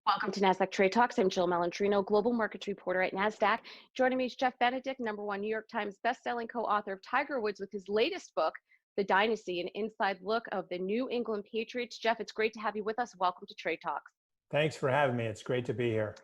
Welcome to Nasdaq Trade Talks. I'm Jill Malandrino, global markets reporter at Nasdaq. Joining me is Jeff Benedict, #1 New York Times bestselling co-author of Tiger Woods with his latest book, The Dynasty, an inside look of the New England Patriots. Jeff, it's great to have you with us. Welcome to Trade Talks. Thanks for having me. It's great to be here.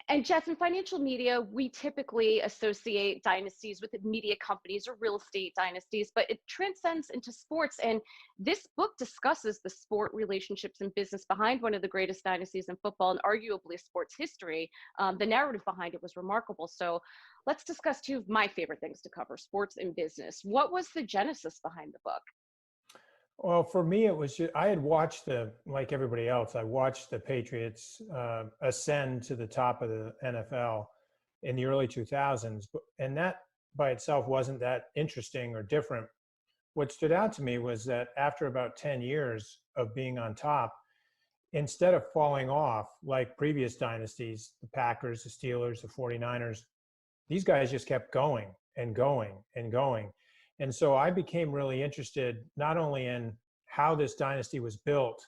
And Jeff, in financial media, we typically associate dynasties with media companies or real estate dynasties, but it transcends into sports. And this book discusses the sport relationships and business behind one of the greatest dynasties in football and arguably sports history. The narrative behind it was remarkable. So let's discuss two of my favorite things to cover, sports and business. What was the genesis behind the book? Well, for me, it was I had watched like everybody else, I watched the Patriots ascend to the top of the NFL in the early 2000s. And that by itself wasn't that interesting or different. What stood out to me was that after about 10 years of being on top, instead of falling off like previous dynasties, the Packers, the Steelers, the 49ers, these guys just kept going and going and going. And so I became really interested not only in how this dynasty was built,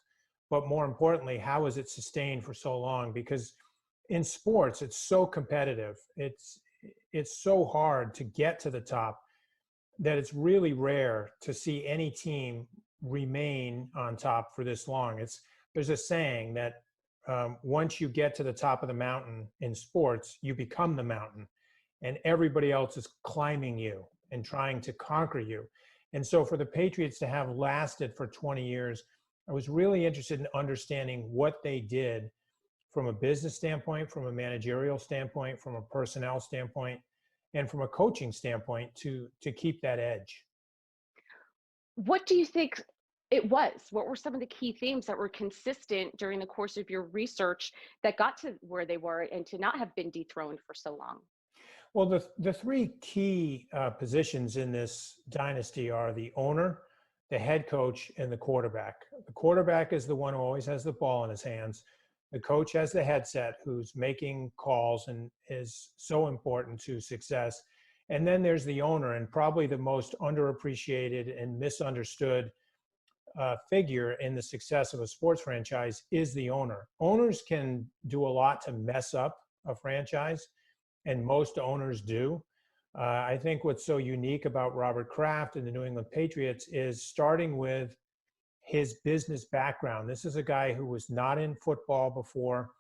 but more importantly, how was it sustained for so long? Because in sports, it's so competitive. It's so hard to get to the top that it's really rare to see any team remain on top for this long. There's a saying that once you get to the top of the mountain in sports, you become the mountain, and everybody else is climbing you and trying to conquer you. And so for the Patriots to have lasted for 20 years, I was really interested in understanding what they did from a business standpoint, from a managerial standpoint, from a personnel standpoint, and from a coaching standpoint to keep that edge. What do you think it was? What were some of the key themes that were consistent during the course of your research that got to where they were and to not have been dethroned for so long? Well, the three key positions in this dynasty are the owner, the head coach, and the quarterback. The quarterback is the one who always has the ball in his hands. The coach has the headset, who's making calls and is so important to success. And then there's the owner, and probably the most underappreciated and misunderstood figure in the success of a sports franchise is the owner. Owners can do a lot to mess up a franchise, and most owners do. I think what's so unique about Robert Kraft and the New England Patriots is starting with his business background. This is a guy who was not in football before.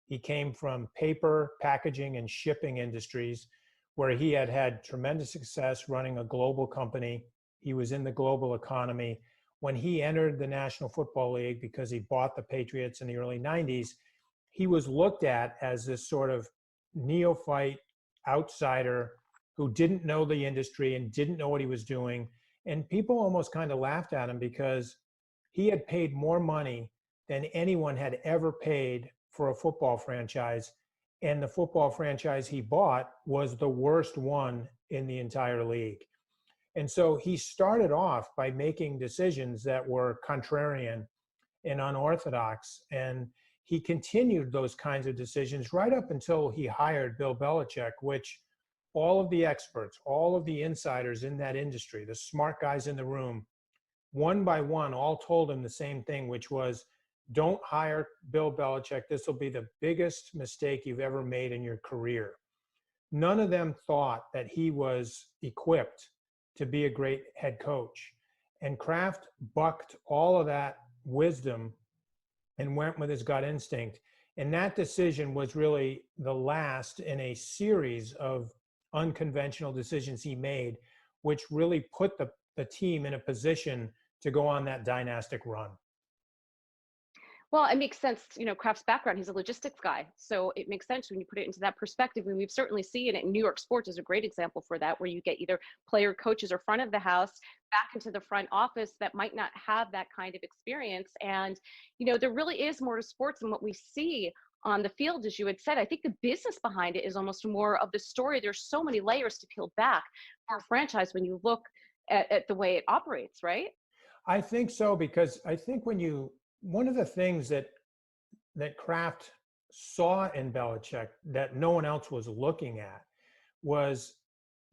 He came from paper, packaging, and shipping industries, where he had had tremendous success running a global company. He was in the global economy. When he entered the National Football League, because he bought the Patriots in the early 90s, he was looked at as this sort of neophyte outsider who didn't know the industry and didn't know what he was doing. And people almost kind of laughed at him because he had paid more money than anyone had ever paid for a football franchise. And the football franchise he bought was the worst one in the entire league. And so he started off by making decisions that were contrarian and unorthodox. And he continued those kinds of decisions right up until he hired Bill Belichick, which all of the experts, all of the insiders in that industry, the smart guys in the room, one by one, all told him the same thing, which was, don't hire Bill Belichick. This will be the biggest mistake you've ever made in your career. None of them thought that he was equipped to be a great head coach. And Kraft bucked all of that wisdom and went with his gut instinct. And that decision was really the last in a series of unconventional decisions he made, which really put the team in a position to go on that dynastic run. Well, it makes sense, Kraft's background, he's a logistics guy. So it makes sense when you put it into that perspective. And we've certainly seen it in New York sports is a great example for that, where you get either player coaches or front of the house back into the front office that might not have that kind of experience. And, there really is more to sports than what we see on the field, as you had said. I think the business behind it is almost more of the story. There's so many layers to peel back for a franchise when you look at the way it operates, right? I think so, because I think one of the things that Kraft saw in Belichick that no one else was looking at was,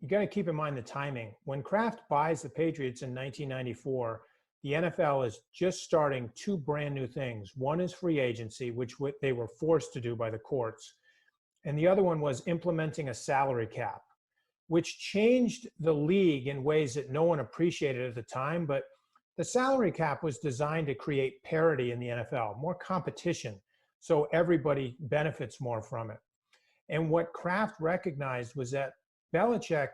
you got to keep in mind the timing. When Kraft buys the Patriots in 1994, the NFL is just starting two brand new things. One is free agency, which they were forced to do by the courts. And the other one was implementing a salary cap, which changed the league in ways that no one appreciated at the time. But the salary cap was designed to create parity in the NFL, more competition, so everybody benefits more from it. And what Kraft recognized was that Belichick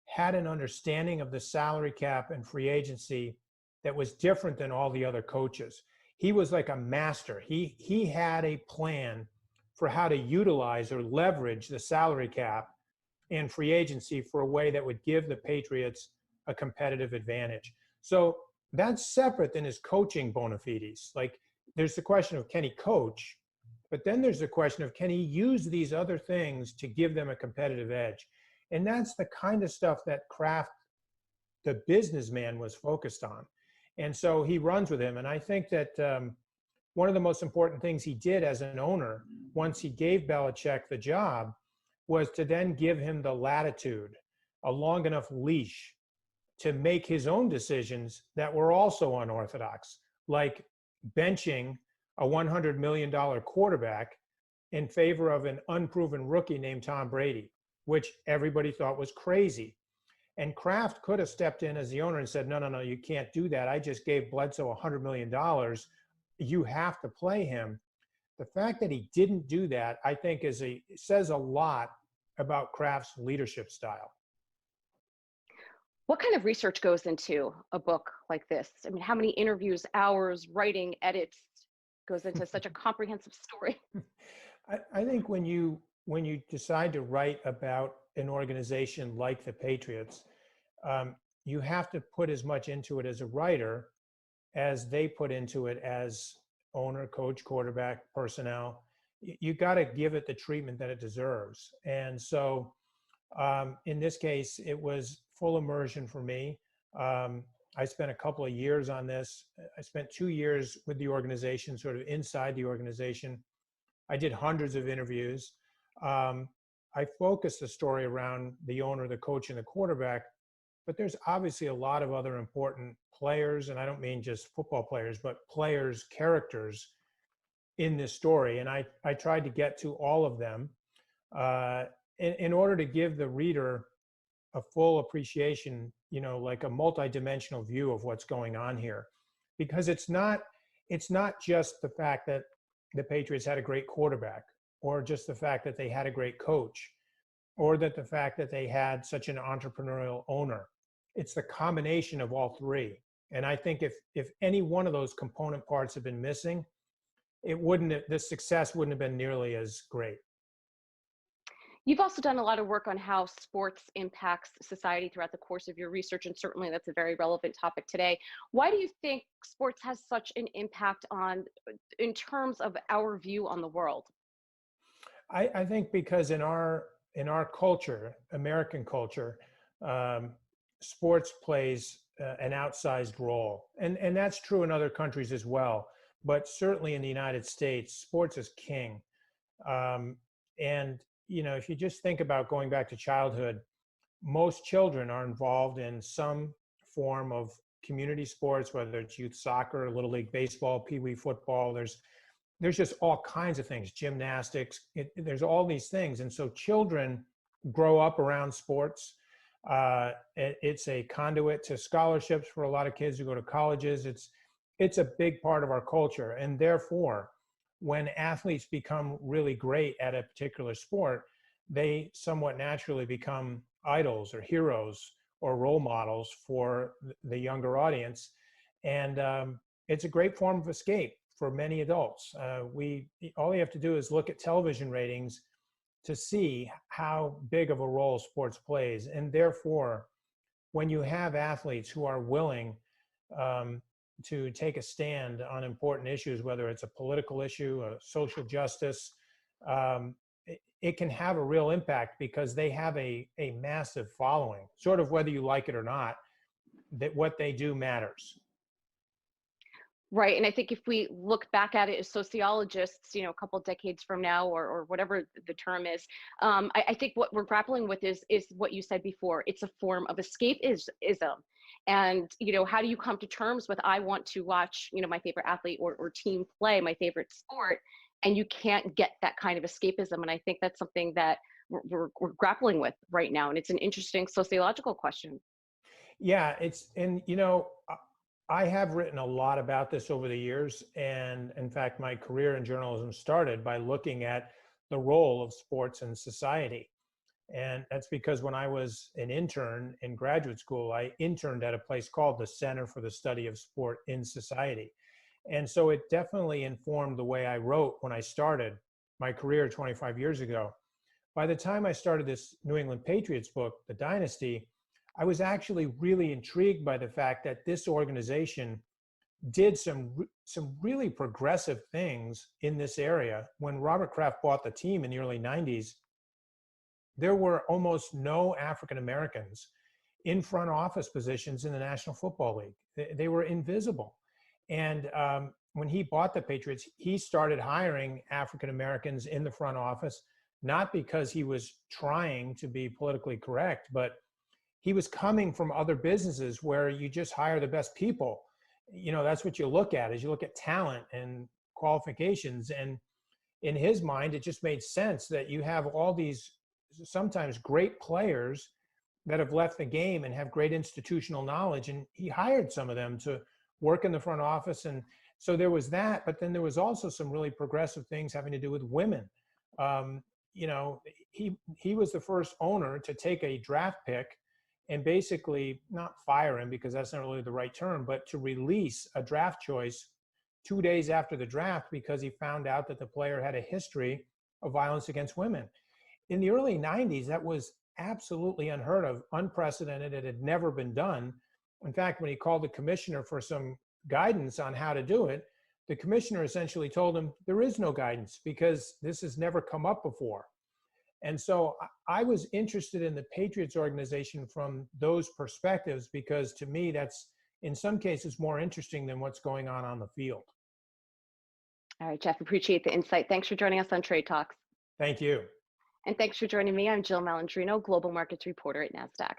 had an understanding of the salary cap and free agency that was different than all the other coaches. He was like a master. He had a plan for how to utilize or leverage the salary cap and free agency for a way that would give the Patriots a competitive advantage. So that's separate than his coaching bona fides. Like, there's the question of, can he coach? But then there's the question of, can he use these other things to give them a competitive edge? And that's the kind of stuff that Kraft, the businessman, was focused on. And so he runs with him. And I think that one of the most important things he did as an owner, once he gave Belichick the job, was to then give him the latitude, a long enough leash to make his own decisions that were also unorthodox, like benching a $100 million quarterback in favor of an unproven rookie named Tom Brady, which everybody thought was crazy. And Kraft could have stepped in as the owner and said, no, you can't do that. I just gave Bledsoe $100 million. You have to play him. The fact that he didn't do that, I think, says a lot about Kraft's leadership style. What kind of research goes into a book like this? I mean, how many interviews, hours, writing, edits goes into such a comprehensive story? I think when you decide to write about an organization like the Patriots, you have to put as much into it as a writer as they put into it as owner, coach, quarterback, personnel. You got to give it the treatment that it deserves. And so in this case, it was full immersion for me. I spent a couple of years on this. I spent 2 years with the organization, sort of inside the organization. I did hundreds of interviews. I focused the story around the owner, the coach, and the quarterback, but there's obviously a lot of other important players, and I don't mean just football players, but players, characters in this story. And I tried to get to all of them in order to give the reader a full appreciation, like a multidimensional view of what's going on here. Because it's not just the fact that the Patriots had a great quarterback, or just the fact that they had a great coach, or that the fact that they had such an entrepreneurial owner. It's the combination of all three. And I think if any one of those component parts have been missing, the success wouldn't have been nearly as great. You've also done a lot of work on how sports impacts society throughout the course of your research, and certainly that's a very relevant topic today. Why do you think sports has such an impact in terms of our view on the world? I think because in our culture, American culture, sports plays an outsized role, and that's true in other countries as well. But certainly in the United States, sports is king. And if you just think about going back to childhood, most children are involved in some form of community sports, whether it's youth soccer, little league baseball, pee-wee football. There's just all kinds of things, gymnastics. There's all these things. And so children grow up around sports. It's a conduit to scholarships for a lot of kids who go to colleges. It's a big part of our culture. And therefore, when athletes become really great at a particular sport, they somewhat naturally become idols or heroes or role models for the younger audience. And it's a great form of escape for many adults. All you have to do is look at television ratings to see how big of a role sports plays. And therefore, when you have athletes who are willing to take a stand on important issues, whether it's a political issue, a social justice, it can have a real impact because they have a massive following, sort of whether you like it or not, that what they do matters. Right. And I think if we look back at it as sociologists, a couple of decades from now, or whatever the term is, I think what we're grappling with is what you said before. It's a form of escapism. And, how do you come to terms with, I want to watch, my favorite athlete or team play my favorite sport, and you can't get that kind of escapism. And I think that's something that we're grappling with right now. And it's an interesting sociological question. Yeah, and I have written a lot about this over the years. And in fact, my career in journalism started by looking at the role of sports in society. And that's because when I was an intern in graduate school, I interned at a place called the Center for the Study of Sport in Society. And so it definitely informed the way I wrote when I started my career 25 years ago. By the time I started this New England Patriots book, The Dynasty, I was actually really intrigued by the fact that this organization did some really progressive things in this area. When Robert Kraft bought the team in the early 90s, there were almost no African Americans in front office positions in the National Football League. They were invisible. And when he bought the Patriots, he started hiring African Americans in the front office, not because he was trying to be politically correct, but he was coming from other businesses where you just hire the best people. That's what you look at, is you look at talent and qualifications. And in his mind, it just made sense that you have all these sometimes great players that have left the game and have great institutional knowledge. And he hired some of them to work in the front office. And so there was that, but then there was also some really progressive things having to do with women. He was the first owner to take a draft pick and basically not fire him, because that's not really the right term, but to release a draft choice 2 days after the draft because he found out that the player had a history of violence against women. In the early 90s, that was absolutely unheard of, unprecedented. It had never been done. In fact, when he called the commissioner for some guidance on how to do it, the commissioner essentially told him there is no guidance because this has never come up before. And so I was interested in the Patriots organization from those perspectives, because to me, that's in some cases more interesting than what's going on the field. All right, Jeff, appreciate the insight. Thanks for joining us on Trade Talks. Thank you. And thanks for joining me. I'm Jill Malandrino, Global Markets Reporter at Nasdaq.